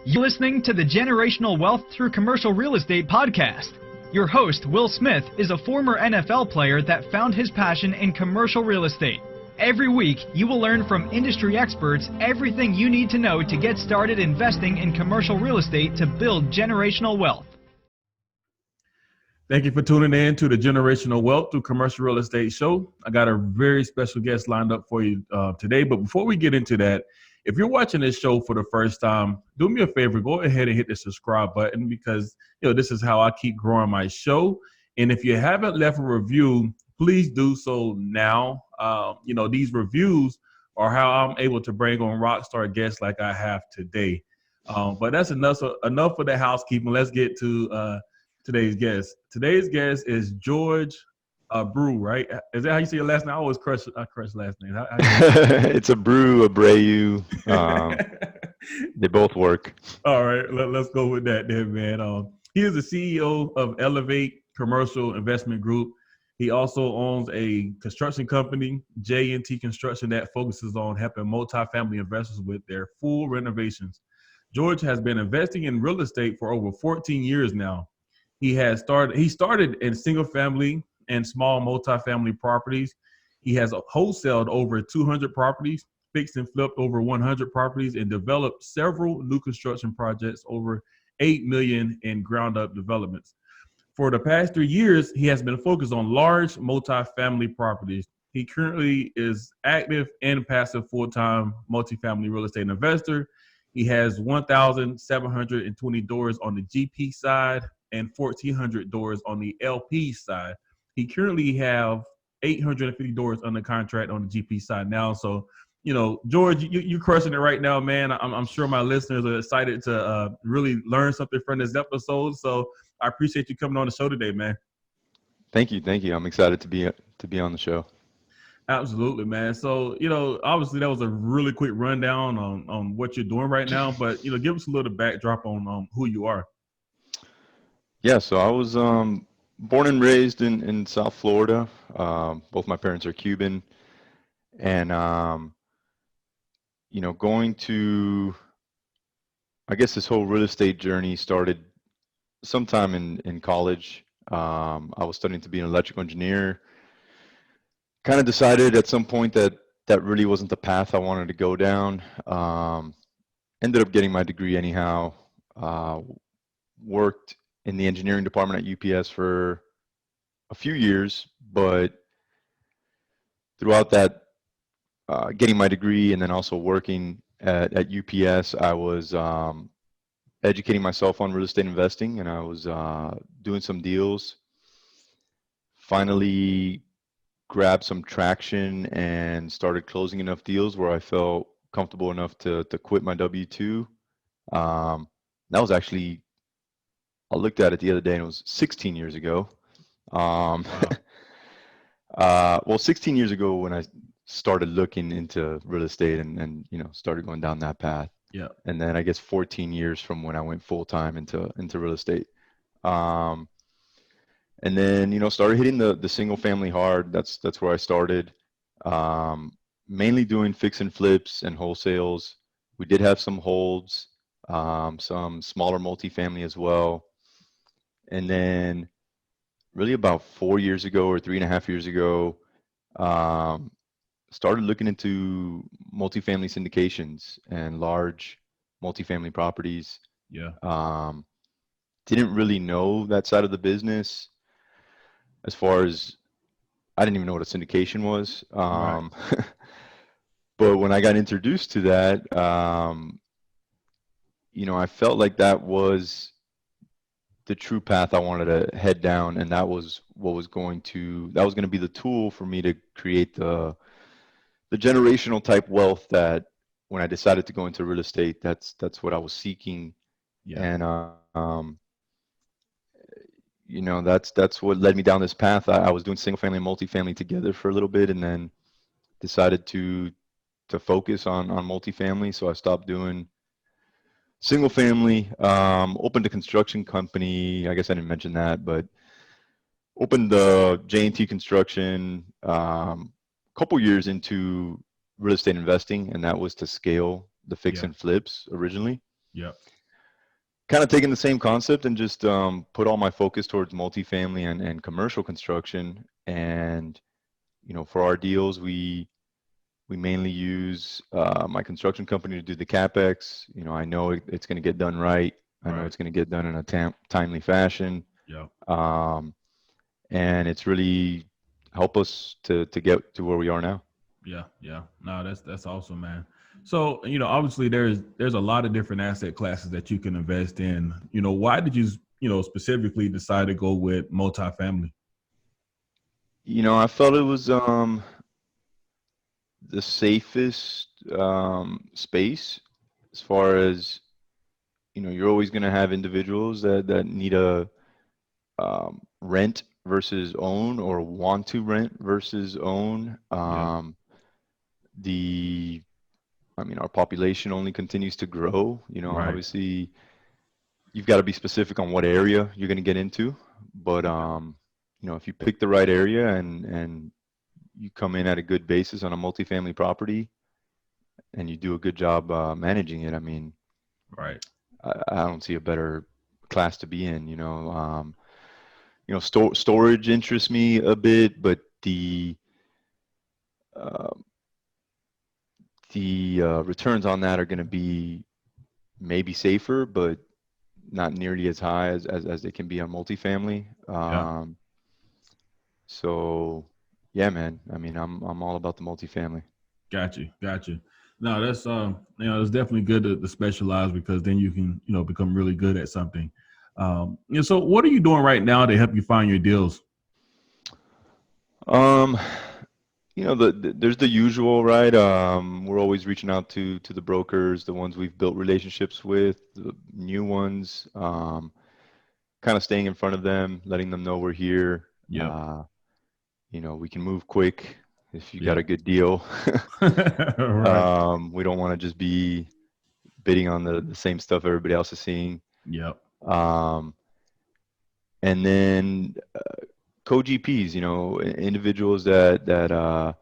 You're listening to the Generational Wealth Through Commercial Real Estate podcast. Your host, Will Smith, is a former NFL player that found his passion in commercial real estate. Every week, you will learn from industry experts everything you need to know to get started investing in commercial real estate to build generational wealth. Thank you for tuning in to the Generational Wealth Through Commercial Real Estate show. I got a very special guest lined up for you today. But before we get into that, if you're watching this show for the first time, do me a favor, go ahead and hit the subscribe button because this is how I keep growing my show. And if you haven't left a review, please do so now. These reviews are how I'm able to bring on rock star guests like I have today. But that's enough for the housekeeping. Let's get to today's guest. Today's guest is George Abreu, right? Is that how you say your last name? I always crush last name. It's Abreu. They both work. All right, let's go with that then, man. He is the CEO of Elevate Commercial Investment Group. He also owns a construction company, J&T Construction, that focuses on helping multifamily investors with their full renovations. George has been investing in real estate for over 14 years now. He started in single family and small multifamily properties. He has wholesaled over 200 properties, fixed and flipped over 100 properties, and developed several new construction projects, over $8 million in ground up developments. For the past 3 years, he has been focused on large multifamily properties. He currently is active and passive full-time multifamily real estate investor. He has 1,720 doors on the GP side and 1,400 doors on the LP side. He currently have 850 doors under contract on the GP side now. So, George, you're crushing it right now, man. I'm sure my listeners are excited to really learn something from this episode. So I appreciate you coming on the show today, man. Thank you. I'm excited to be on the show. Absolutely, man. So, obviously that was a really quick rundown on what you're doing right now, but, give us a little backdrop on who you are. Yeah, so I was born and raised in South Florida. Both my parents are Cuban. And, going to, I guess this whole real estate journey started sometime in college. I was studying to be an electrical engineer. Kind of decided at some point that really wasn't the path I wanted to go down. Ended up getting my degree anyhow. Worked in the engineering department at UPS for a few years, but throughout that, getting my degree and then also working at UPS, I was educating myself on real estate investing, and I was doing some deals. Finally grabbed some traction and started closing enough deals where I felt comfortable enough to quit my W-2. That was actually, I looked at it the other day and it was 16 years ago. Wow. 16 years ago when I started looking into real estate and started going down that path. Yeah. And then I guess 14 years from when I went full time into real estate. And then, started hitting the single family hard. That's where I started. Mainly doing fix and flips and wholesales. We did have some holds, some smaller multifamily as well. And then really about 4 years ago or 3.5 years ago, started looking into multifamily syndications and large multifamily properties. Yeah. Didn't really know that side of the business as far as I didn't even know what a syndication was. Right. But when I got introduced to that, I felt like that was the true path I wanted to head down, and that was going to be the tool for me to create the generational type wealth that when I decided to go into real estate, that's what I was seeking. Yeah. And that's what led me down this path. I was doing single family and multifamily together for a little bit, and then decided to focus on multifamily. So I stopped doing single family, opened a construction company. I guess I didn't mention that, but opened the J&T Construction a couple years into real estate investing, and that was to scale the fix and flips originally. Yeah. kind of taken the same concept and just put all my focus towards multifamily and commercial construction. And for our deals, we mainly use my construction company to do the capex. I know it's going to get done right. I know Right. it's going to get done in a timely fashion. Yeah. And it's really helped us to get to where we are now. Yeah. Yeah. No, that's awesome, man. So, obviously there's a lot of different asset classes that you can invest in. Why did you, specifically decide to go with multifamily? I felt it was the safest space as far as, you're always going to have individuals that need a rent versus own, or want to rent versus own. Yeah. The our population only continues to grow. Right. Obviously, you've got to be specific on what area you're going to get into. But if you pick the right area and you come in at a good basis on a multifamily property, and you do a good job managing it, Right. I don't see a better class to be in. Storage interests me a bit, but uh, the returns on that are going to be maybe safer, but not nearly as high as they can be on multifamily. Yeah. So yeah, man. I'm all about the multifamily. Got you. Got you. No, that's it's definitely good to specialize, because then you can, become really good at something. So what are you doing right now to help you find your deals? Um, there's the usual, right? We're always reaching out to the brokers, the ones we've built relationships with, the new ones. Kind of staying in front of them, letting them know we're here. Yep. We can move quick if you got Yep. a good deal. Right. We don't want to just be bidding on the same stuff everybody else is seeing. Yep. Um, and then co-GPs, individuals that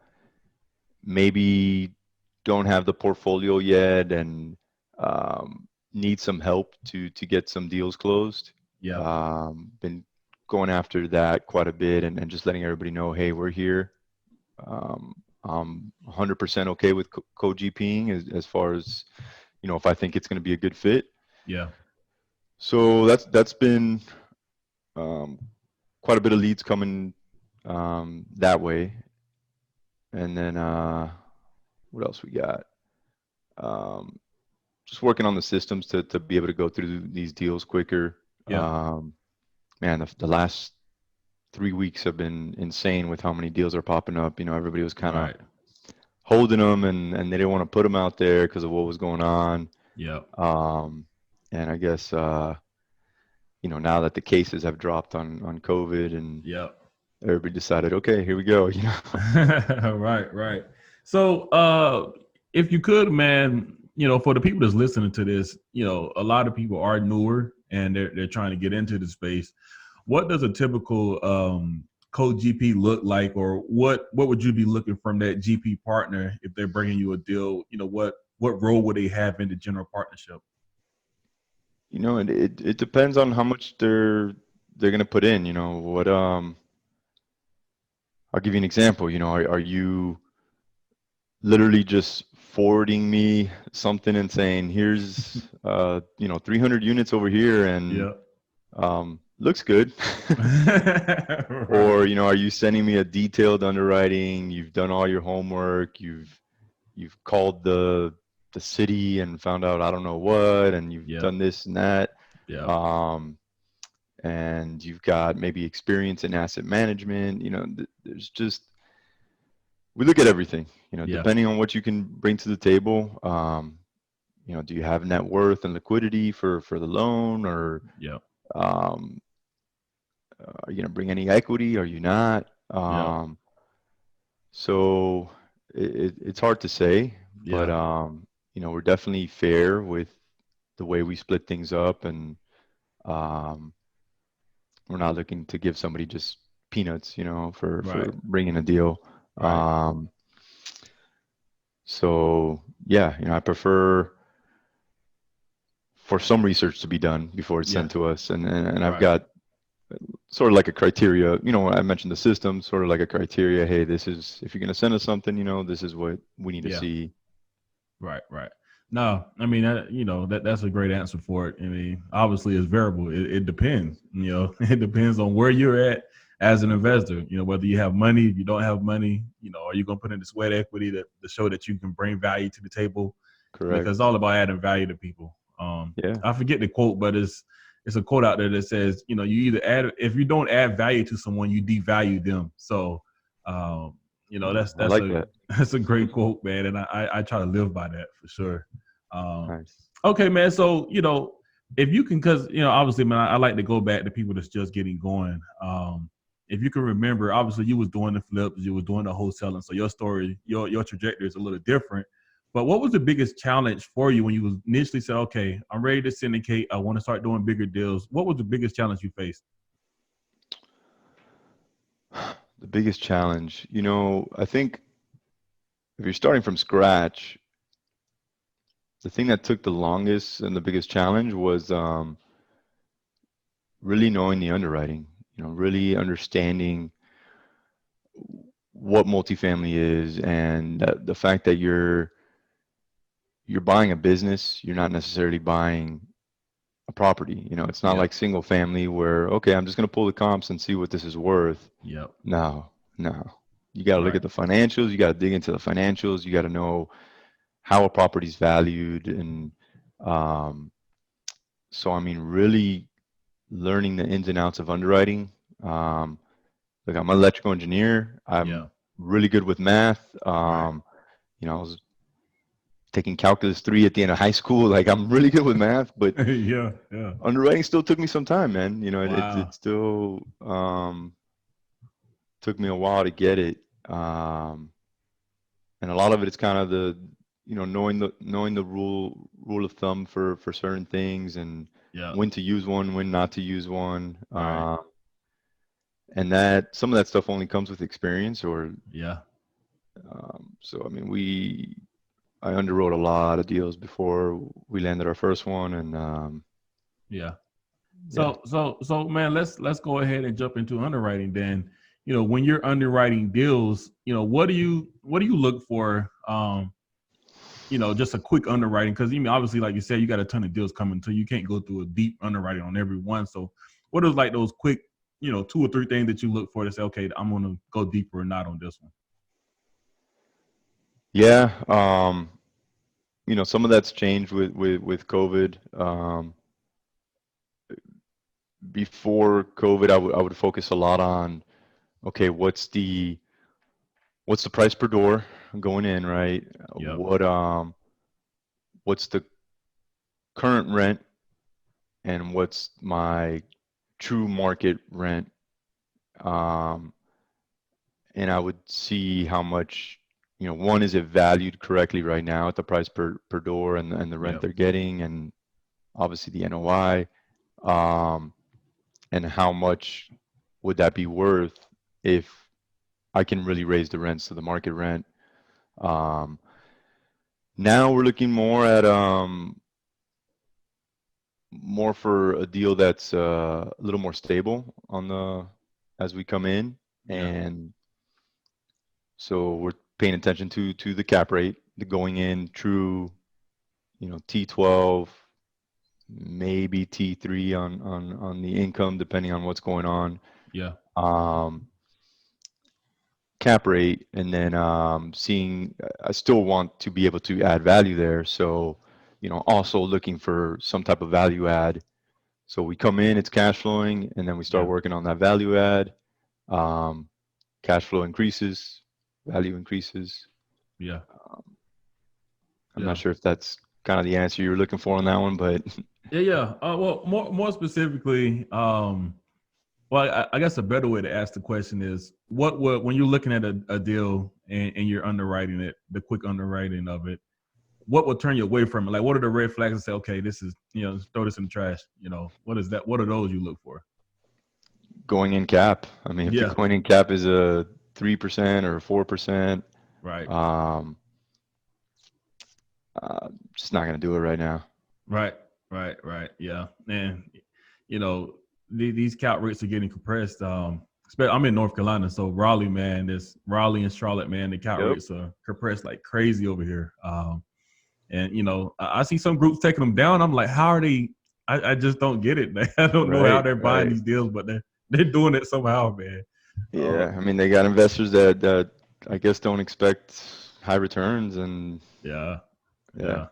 maybe don't have the portfolio yet and need some help to get some deals closed. Yep. Been going after that quite a bit, and just letting everybody know, hey, we're here. I'm 100% okay with co-GPing as far as, if I think it's going to be a good fit. Yeah. So that's been quite a bit of leads coming that way. And then what else we got? Just working on the systems to be able to go through these deals quicker. Yeah. Man, the last 3 weeks have been insane with how many deals are popping up. Everybody was kind of Right. holding them, and they didn't want to put them out there because of what was going on. Yep. And I guess now that the cases have dropped on COVID, and Yep. everybody decided, okay, here we go. Right. Right. So, if you could, man, for the people that's listening to this, a lot of people are newer and they're trying to get into the space. What does a typical co-GP look like, or what would you be looking from that GP partner if they're bringing you a deal? What role would they have in the general partnership? And it depends on how much they're going to put in. What I'll give you an example. Are you literally just forwarding me something and saying, here's 300 units over here, and looks good? Right. Or are you sending me a detailed underwriting? You've done all your homework. You've called the city and found out I don't know what, and you've done this and that. And you've got maybe experience in asset management. There's just, we look at everything. Depending on what you can bring to the table. Do you have net worth and liquidity for the loan, or are you going to bring any equity? Are you not? So it's hard to say, but we're definitely fair with the way we split things up, and we're not looking to give somebody just peanuts, for bringing a deal. Right. So yeah, I prefer for some research to be done before it's Yeah. sent to us. And I've Right. got sort of like a criteria, I mentioned the system, sort of like a criteria. Hey, this is, if you're going to send us something, this is what we need to Yeah. see. Right. Right. No, I mean, that's a great answer for it. I mean, obviously it's variable. It depends, it depends on where you're at as an investor, whether you have money, if you don't have money, are you going to put in the sweat equity to show that you can bring value to the table? Correct. Because it's all about adding value to people. Yeah. I forget the quote, but it's a quote out there that says, you either if you don't add value to someone, you devalue them. So, that's I like that. that's a great quote, man, and I try to live by that for sure. Nice. Okay, man. So if you can, because obviously, man, I like to go back to people that's just getting going. If you can remember, obviously, you was doing the flips, you was doing the wholesaling, so your story, your trajectory is a little different. But what was the biggest challenge for you when you was initially said, okay, I'm ready to syndicate, I want to start doing bigger deals? What was the biggest challenge you faced? The biggest challenge, I think if you're starting from scratch, the thing that took the longest and the biggest challenge was really knowing the underwriting, really understanding what multifamily is, and the fact that you're buying a business, you're not necessarily buying a property. It's not like single family where, okay, I'm just going to pull the comps and see what this is worth. Yep. No. You got to look at the financials. You got to dig into the financials. You got to know how a property's valued. And so, I mean, really learning the ins and outs of underwriting. Like, I'm an electrical engineer. I'm really good with math. I was taking calculus 3 at the end of high school. Like, I'm really good with math, but underwriting still took me some time, man. It still took me a while to get it. And a lot of it is kind of the, knowing the rule of thumb for certain things, and when to use one, when not to use one. And that some of that stuff only comes with experience, or so I mean, I underwrote a lot of deals before we landed our first one, and So man, let's go ahead and jump into underwriting then. When you're underwriting deals, what do you look for? Just a quick underwriting, because obviously, like you said, you got a ton of deals coming, so you can't go through a deep underwriting on every one. So what is like those quick, 2 or 3 things that you look for to say, okay, I'm going to go deeper or not on this one? Yeah. Some of that's changed with COVID. Before COVID, I would focus a lot on, okay, what's the price per door going in, right? What's the current rent, and what's my true market rent? And I would see how much, one, is it valued correctly right now at the price per door, and the rent they're getting, and obviously the NOI, and how much would that be worth if I can really raise the rents to the market rent. Now we're looking more at more for a deal that's a little more stable as we come in, and so we're paying attention to the cap rate, the going in true, T12, maybe T3 on the income, depending on what's going on. Cap rate, and then seeing, I still want to be able to add value there. So, also looking for some type of value add. So we come in, it's cash flowing, and then we start working on that value add. Cash flow increases, value increases. I'm not sure if that's kind of the answer you were looking for on that one, but well, more specifically, well, I guess a better way to ask the question is, what would, when you're looking at a deal and you're underwriting it, the quick underwriting of it, what would turn you away from it? Like, what are the red flags and say, okay, this is, throw this in the trash? What is that? What are those you look for? Going in cap. I mean, if the going in cap is a 3% or 4%, right? Just not going to do it right now. Right. Right. Yeah. And, you know, these cap rates are getting compressed. I'm in North Carolina, so Raleigh, man, Raleigh and Charlotte, man, the cap Yep. rates are compressed like crazy over here. And, you know, I see some groups taking them down. I'm like, how are they? I just don't get it. I don't know how Right. they're buying Right. these deals, but they're doing it somehow, man. Uh, Yeah. I mean, they got investors that I guess don't expect high returns, and yeah, yeah. yeah.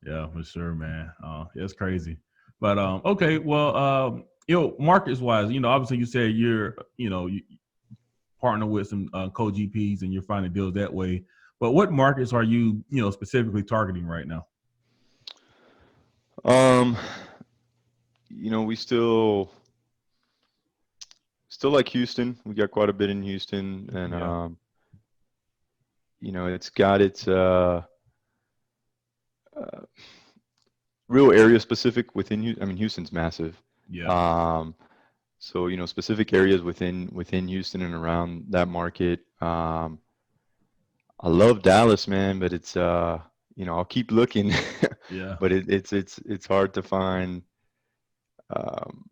Yeah, for sure, man. It's crazy. But okay, well, markets wise, obviously you said you partner with some co-GPs and you're finding deals that way. But what markets are you, specifically targeting right now? Um, we still like Houston. We got quite a bit in Houston, and Yeah, it's got its uh, real area specific within I mean, Houston's massive. yeah, Um, so specific areas within Houston and around that market. I love Dallas, man, but it's I'll keep looking, yeah, but it's hard to find um,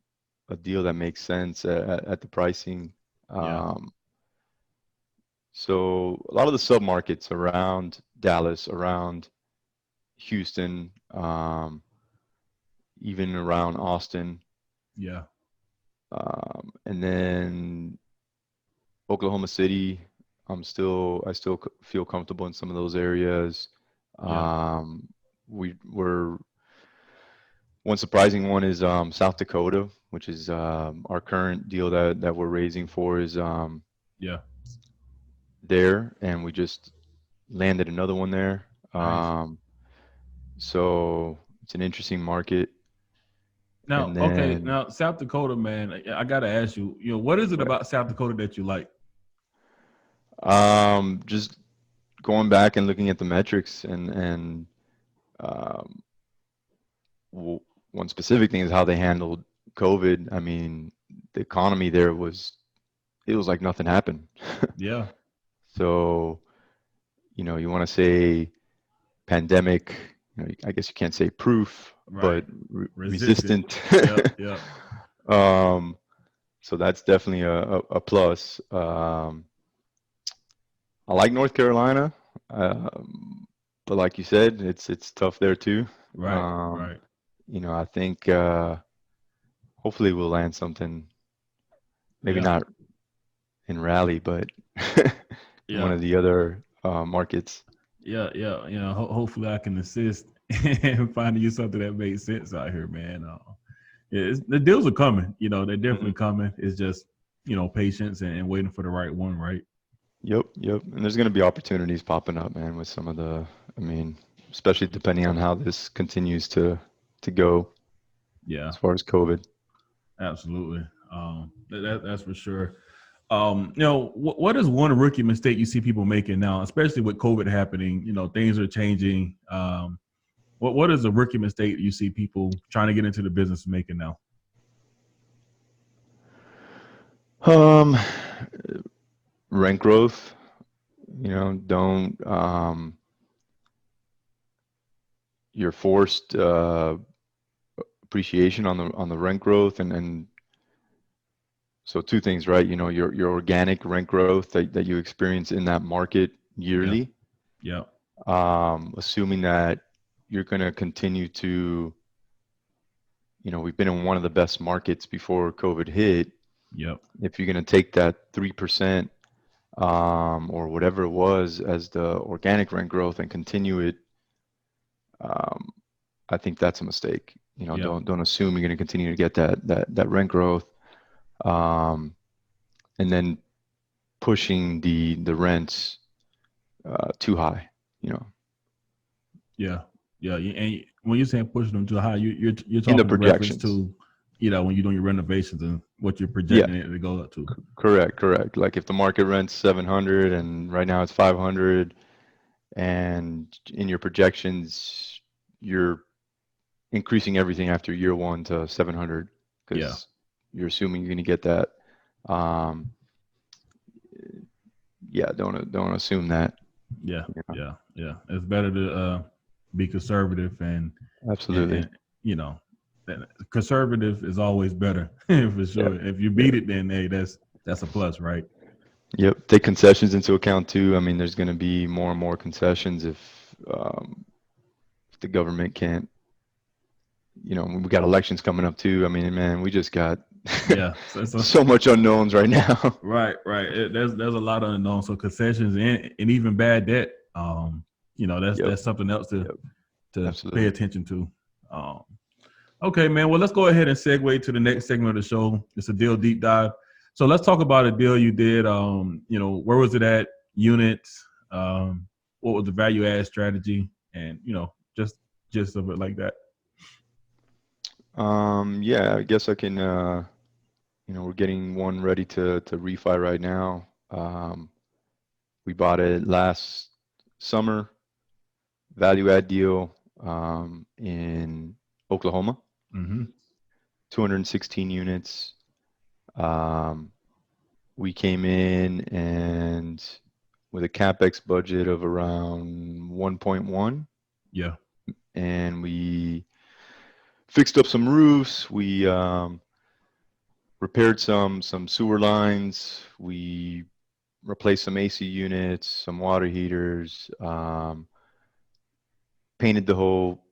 a deal that makes sense at the pricing. yeah, Um, so a lot of the submarkets around Dallas, around Houston, even around Austin, yeah, and then Oklahoma City. I still feel comfortable in some of those areas. yeah. Um, we're One surprising one is South Dakota, which is our current deal that we're raising for is Yeah. there, and we just landed another one there. Nice. So it's an interesting market. Now, And okay, then, now South Dakota, man, I gotta ask you, what is it right, about South Dakota that you like? just going back and looking at the metrics and um, w- one specific thing is how they handled COVID. I mean, the economy there it was like nothing happened. Yeah, So, you want to say pandemic, I guess you can't say proof, right. but Resistant. resistant. Yep, yep. um, so that's definitely a plus. I like North Carolina, but like you said, it's tough there too. Right, Um, right. I think hopefully we'll land something, maybe Yeah, not in Raleigh, but in one yeah, of the other markets. yeah. Hopefully I can assist and finding you something that makes sense out here, man. Yeah, the deals are coming. They're Hmm. definitely coming. It's just, patience and waiting for the right one, right? Yep. And there's going to be opportunities popping up, man, with some of I mean, especially depending on how this continues to go Yeah, as far as COVID. absolutely. That's for sure. What is one rookie mistake you see people making now, especially with COVID happening? Things are changing. What is a rookie mistake you see people trying to get into the business making now? Um, Rent growth, don't you're forced appreciation on the rent growth, and so two things, right? Your organic rent growth that you experience in that market Yeah, yearly, yeah, assuming that you're going to continue to, we've been in one of the best markets before COVID hit. yep, If you're going to take that 3% or whatever it was as the organic rent growth and continue it, um, I think that's a mistake. yep, Don't assume you're going to continue to get that rent growth, um, and then pushing the rents too high. You know, yeah, yeah. And when you're saying pushing them too high, you're in the talking in reference projections. to, when you're doing your renovations and what you're Yeah, projecting it to go up to. correct. Like if the market rent's 700 and right now it's 500, and in your projections you're increasing everything after year one to 700 Yeah, because you're assuming you're going to get that. Um, yeah, don't assume that. yeah, Yeah, yeah, yeah. It's better to be conservative and absolutely. and conservative is always better for sure. If you beat it, then hey, that's a plus, right? Yep. Take concessions into account too. I mean, there's going to be more and more concessions if the government can't. We got elections coming up too. I mean, man, we just got Yeah. So so much unknowns right now. right. There's a lot of unknowns. So concessions and even bad debt. That's Yep. that's something else to Yep. pay Absolutely. attention to. Um, okay, man. Well, let's go ahead and segue to the next segment of the show. It's a deal deep dive. So let's talk about a deal you did. Where was it at? Units. What was the value add strategy? And just of it like that. Yeah, I guess I can. We're getting one ready to refi right now. We bought it last summer, value add deal in Oklahoma, Mm-hmm. 216 units. We came in and with a CapEx budget of around 1.1, Yeah. and we fixed up some roofs. We repaired some sewer lines. We replaced some AC units, some water heaters, painted the whole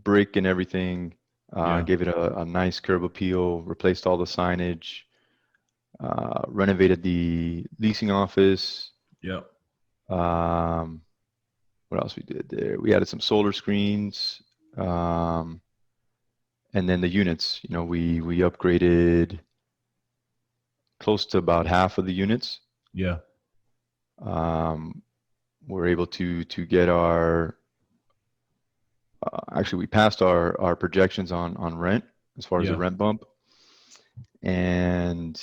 brick and everything, Yeah. gave it a nice curb appeal, replaced all the signage, renovated the leasing office. Yeah. What else we did there? We added some solar screens, and then the units. We upgraded close to about half of the units. Yeah. We're able to get our actually we passed our projections on rent as far as the Yeah. rent bump, and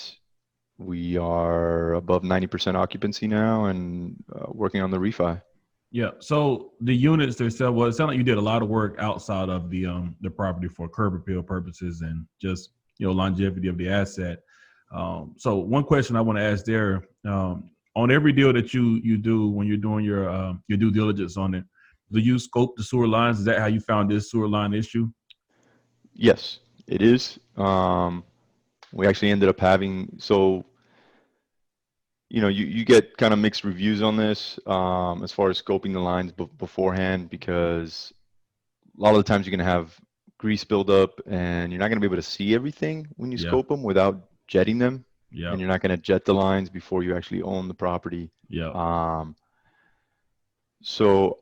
we are above 90% occupancy now and working on the refi. Yeah. So the units themselves, well, it sounded like you did a lot of work outside of the property for curb appeal purposes and just longevity of the asset. So one question I want to ask there, on every deal that you do when you're doing your due diligence on it, do you scope the sewer lines? Is that how you found this sewer line issue? Yes, it is. We actually ended up having, so you get kind of mixed reviews on this as far as scoping the lines beforehand, because a lot of the times you're going to have grease buildup and you're not going to be able to see everything when you Yeah. scope them without jetting them, Yeah. and you're not going to jet the lines before you actually own the property. Yeah. So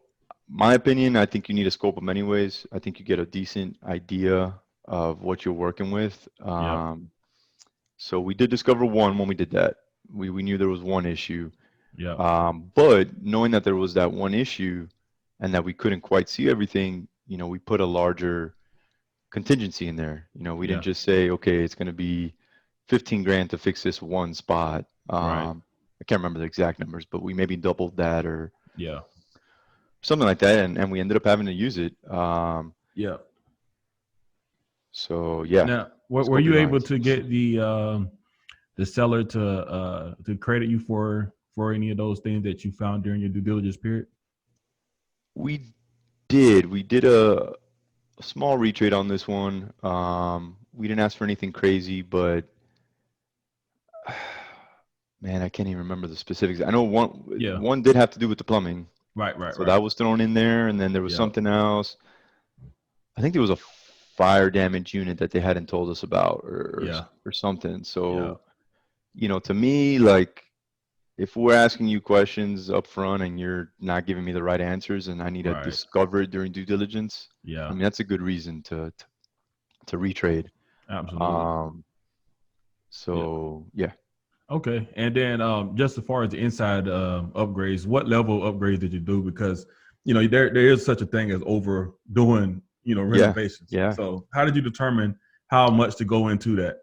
my opinion, I think you need to scope them anyways. I think you get a decent idea of what you're working with. Yeah. So we did discover one when we did that. We knew there was one issue. Yeah. But knowing that there was that one issue and that we couldn't quite see everything, we put a larger contingency in there. We didn't Yeah. just say, okay, it's going to be 15 grand to fix this one spot. Right. I can't remember the exact numbers, but we maybe doubled that or Yeah. something like that, and we ended up having to use it. Yeah. So yeah, Now, were scoping you able lines. to get the seller to credit you for any of those things that you found during your due diligence period? We did a small retrade on this one. We didn't ask for anything crazy, but man, I can't even remember the specifics. I know one did have to do with the plumbing. Right. So that was thrown in there, and then there was Yeah. something else. I think there was a fire damage unit that they hadn't told us about or something. So, to me, like, if we're asking you questions up front and you're not giving me the right answers and I need to Right. discover it during due diligence, Yeah. I mean, that's a good reason to retrade. Absolutely. So yeah. Okay. And then just as far as the inside upgrades, what level of upgrades did you do? Because there is such a thing as overdoing renovations. Yeah. So how did you determine how much to go into that?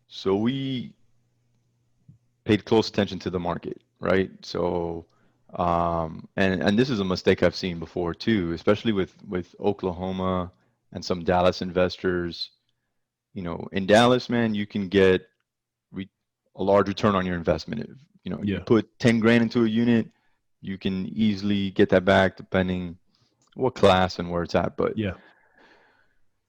So we paid close attention to the market, right? So and this is a mistake I've seen before too, especially with Oklahoma and some Dallas investors. In Dallas, man, you can get a large return on your investment. If, you put 10 grand into a unit, you can easily get that back depending what class and where it's at. But yeah,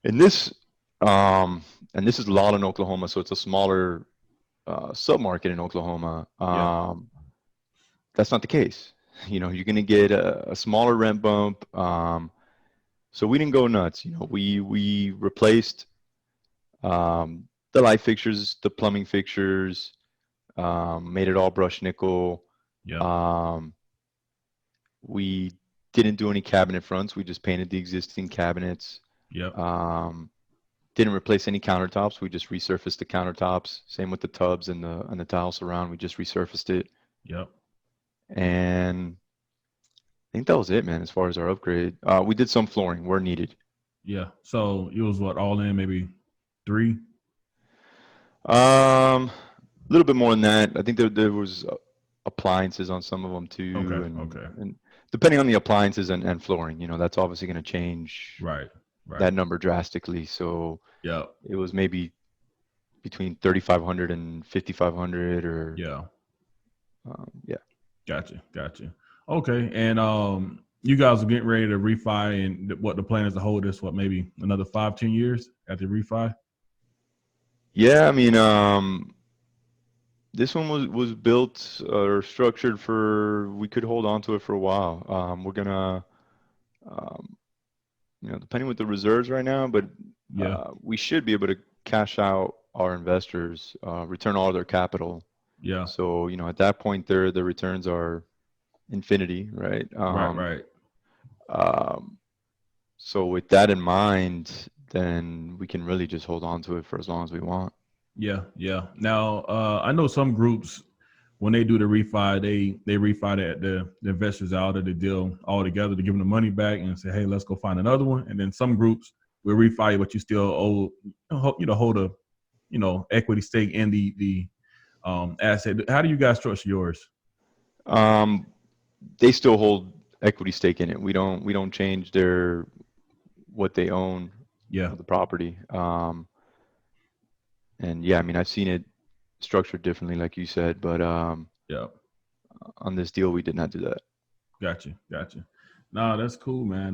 And this, um, and this is Lawton, Oklahoma, so it's a smaller submarket in Oklahoma. Yeah. That's not the case. You know, you're going to get a smaller rent bump. So we didn't go nuts. You know, we replaced the light fixtures, the plumbing fixtures, made it all brushed nickel. Yeah. Um, we didn't do any cabinet fronts. We just painted the existing cabinets. Yep. Didn't replace any countertops. We just resurfaced the countertops. Same with the tubs and the tile surround. We just resurfaced it. Yep. And I think that was it, man, as far as our upgrade. We did some flooring where needed. Yeah. So it was what, all in maybe 3? A little bit more than that. I think there was appliances on some of them too. Okay. And depending on the appliances and flooring, you know, that's obviously going to change Right. that number drastically. So Yeah. it was maybe between 3,500 and 5,500 or Yeah. yeah. Gotcha. Okay. And you guys are getting ready to refi, and what the plan is to hold this, what, maybe another 5-10 years after refi? Yeah, I mean, this one was built or structured for, we could hold on to it for a while. We're gonna, you know, depending with the reserves right now, but Yeah. we should be able to cash out our investors, return all their capital. Yeah. So, you know, at that point, the returns are infinity, right? Right. So with that in mind, then we can really just hold on to it for as long as we want. Yeah. Now, I know some groups, when they do the refi, they refi the investors out of the deal altogether to give them the money back and say, hey, let's go find another one. And then some groups will refi, but you still hold a, equity stake in the asset. How do you guys structure yours? They still hold equity stake in it. We don't change what they own. Yeah. The property. And yeah, I mean, I've seen it structured differently, like you said, but Yeah. on this deal, we did not do that. Gotcha. No, that's cool, man.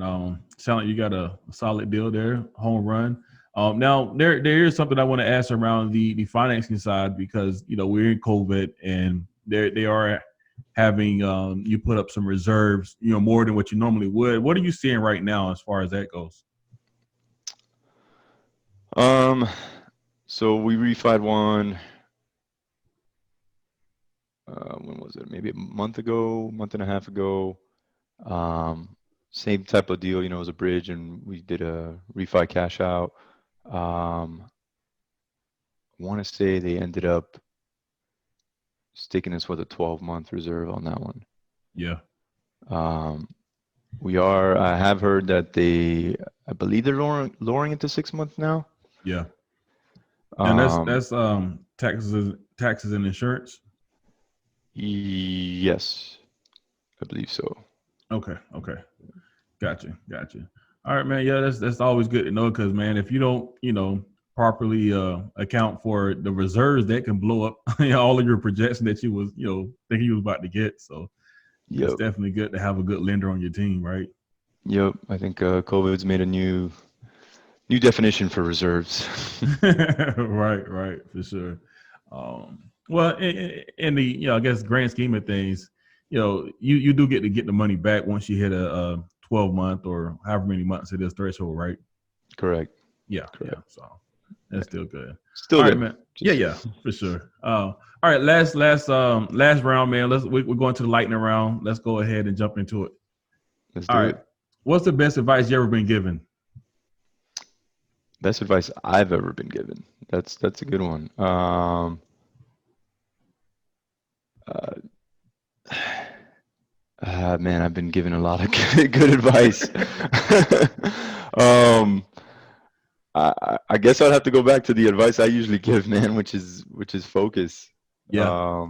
Sound like you got a solid deal there, home run. Now there is something I want to ask around the financing side, because we're in COVID and they are having you put up some reserves, more than what you normally would. What are you seeing right now as far as that goes? So we refied one. When was it? Maybe a month and a half ago. Same type of deal, it was a bridge, and we did a refi cash out. I want to say they ended up sticking us with a 12-month reserve on that one. Yeah. I have heard that I believe they're lowering it to 6 months now. Yeah. And that's taxes and insurance. Yes, I believe so. Okay. Gotcha. All right, man. Yeah, that's always good to know, because, man, if you don't, properly account for the reserves, that can blow up all of your projection that you was, thinking you was about to get. So it's definitely good to have a good lender on your team, right? Yep. I think COVID's made a new definition for reserves. Right, for sure. Well, in the I guess grand scheme of things, you do get to get the money back once you hit a 12-month or however many months it is threshold, right? Correct. Yeah. Correct. Yeah. So that's still good. Still all good. Right, man. Yeah, for sure. All right, last round, man. We're going to the lightning round. Let's go ahead and jump into it. Let's do it. What's the best advice you ever been given? Best advice I've ever been given. That's a good one. Man, I've been given a lot of good advice. I guess I'd have to go back to the advice I usually give, man, which is focus. Yeah.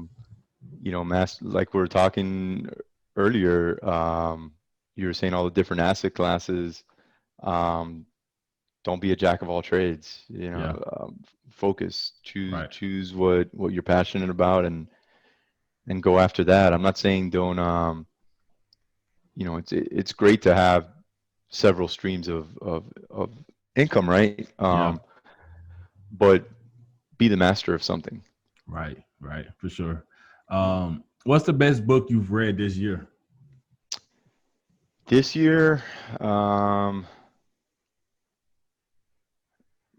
Like we were talking earlier, you were saying all the different asset classes. Don't be a jack of all trades. Focus. Choose what you're passionate about and go after that. I'm not saying don't. It's great to have several streams of income, right? Yeah. But be the master of something. Right. For sure. What's the best book you've read this year? This year, man,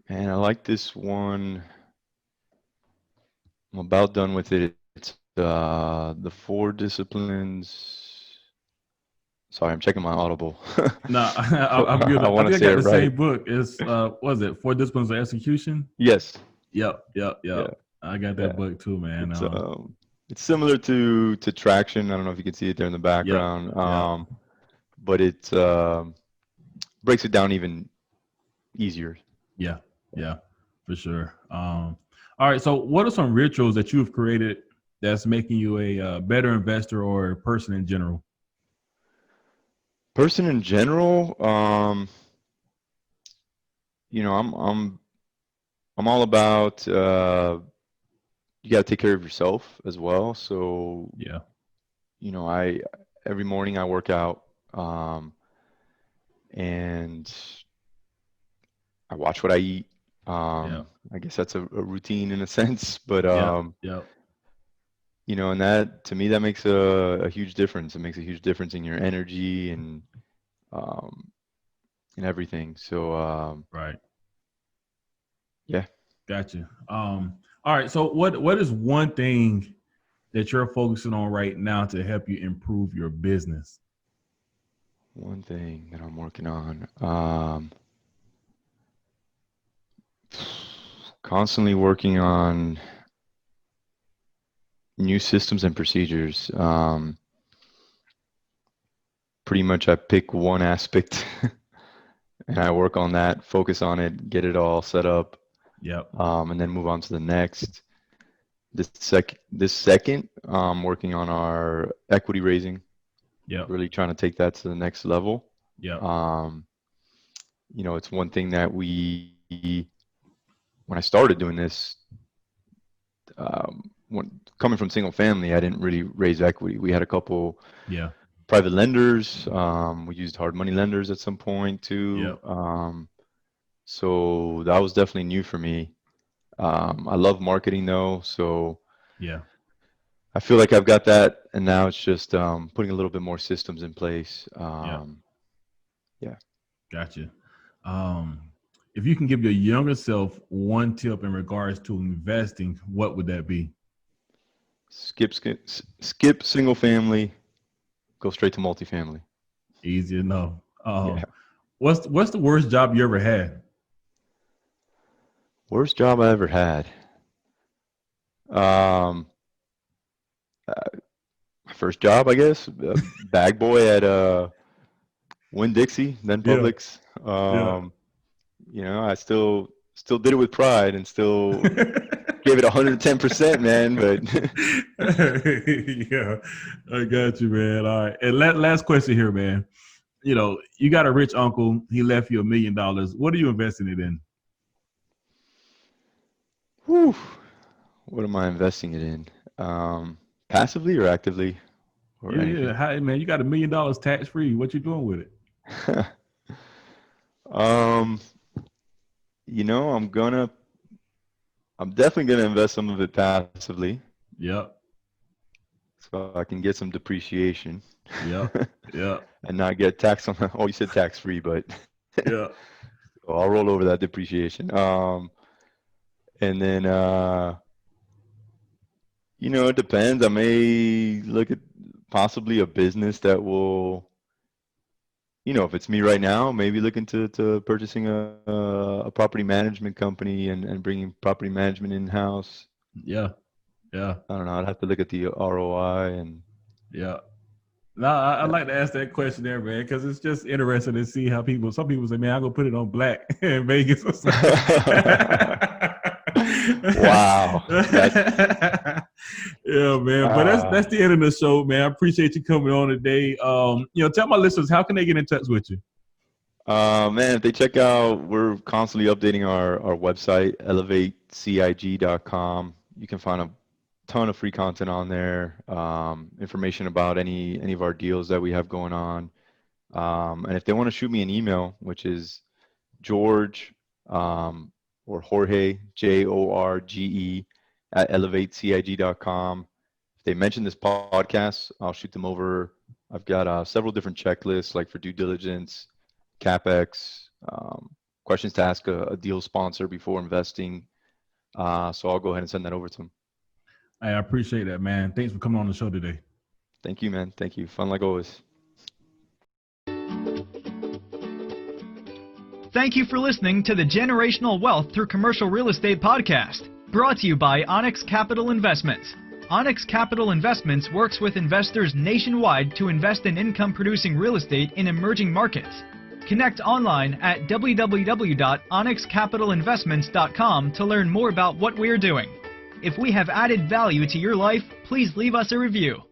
I like this one. I'm about done with it. It's the Four Disciplines. Sorry, I'm checking my Audible. No, I'm good. I I want think to I say got it the right. same book. It's was it Four Disciplines of Execution? Yes. Yep. Yeah. I got that Yeah. book too, man. It's it's similar to Traction. I don't know if you can see it there in the Yep. background. Yep. But it breaks it down even easier. Yeah, for sure. All right. So, what are some rituals that you've created that's making you a better investor or person in general? Person in general, I'm all about you got to take care of yourself as well. So, Yeah. I every morning I work out, and I watch what I eat. Yeah. I guess that's a routine in a sense, but Yep. Yep. and that to me that makes a huge difference. It makes a huge difference in your energy um, and everything. So Right. yeah, Gotcha. All right. So, what is one thing that you're focusing on right now to help you improve your business? one thing that I'm working on, constantly working on new systems and procedures. Pretty much I pick one aspect and I work on that, focus on it, get it all set up, Yep. and then move on to the next. This second, working on our equity raising, Yep. really trying to take that to the next level. Yep. It's one thing that when I started doing this, coming from single family, I didn't really raise equity. We had a couple Yeah. private lenders. We used hard money lenders at some point too. Yep. So that was definitely new for me. I love marketing though, so Yeah. I feel like I've got that, and now it's just putting a little bit more systems in place. Yeah. Yeah. Gotcha. Um, if you can give your younger self one tip in regards to investing, what would that be? Skip single family, go straight to multifamily. Easy enough. Yeah. What's the worst job you ever had? Worst job I ever had. Um, my first job, I guess, bag boy at Winn-Dixie, then Yeah. Publix. Yeah. I still did it with pride and still gave it 110%, man. But Yeah, I got you, man. All right. And last question here, man. You got a rich uncle. He left you $1 million. What are you investing it in? whew, what am I investing it in? Passively or actively or Yeah. anything? Hi, man. You got $1 million tax free. What you doing with it? um, I'm definitely gonna invest some of it passively Yep. so I can get some depreciation. Yep. Yep. And not get taxed on. Oh, you said tax free, but Yeah. so I'll roll over that depreciation. And then it depends. I may look at possibly a business that will, if it's me right now, maybe look into purchasing a property management company and bringing property management in house. Yeah. Yeah. I don't know. I'd have to look at the ROI and. Yeah. No, I Yeah. like to ask that question there, man, because it's just interesting to see how some people say, man, I'm going to put it on black in Vegas or something. Wow. Yeah, man. But that's the end of the show, man. I appreciate you coming on today. Tell my listeners, how can they get in touch with you? Man, if they check out, we're constantly updating our website, elevatecig.com. You can find a ton of free content on there, information about any of our deals that we have going on. And if they want to shoot me an email, which is George or Jorge, Jorge, at elevatecig.com. If they mention this podcast, I'll shoot them over. I've got several different checklists, like for due diligence, CapEx, questions to ask a deal sponsor before investing. So I'll go ahead and send that over to them. I appreciate that, man. Thanks for coming on the show today. Thank you, man. Thank you. Fun like always. Thank you for listening to the Generational Wealth Through Commercial Real Estate podcast, brought to you by Onyx Capital Investments. Onyx Capital Investments works with investors nationwide to invest in income-producing real estate in emerging markets. Connect online at www.onyxcapitalinvestments.com to learn more about what we're doing. If we have added value to your life, please leave us a review.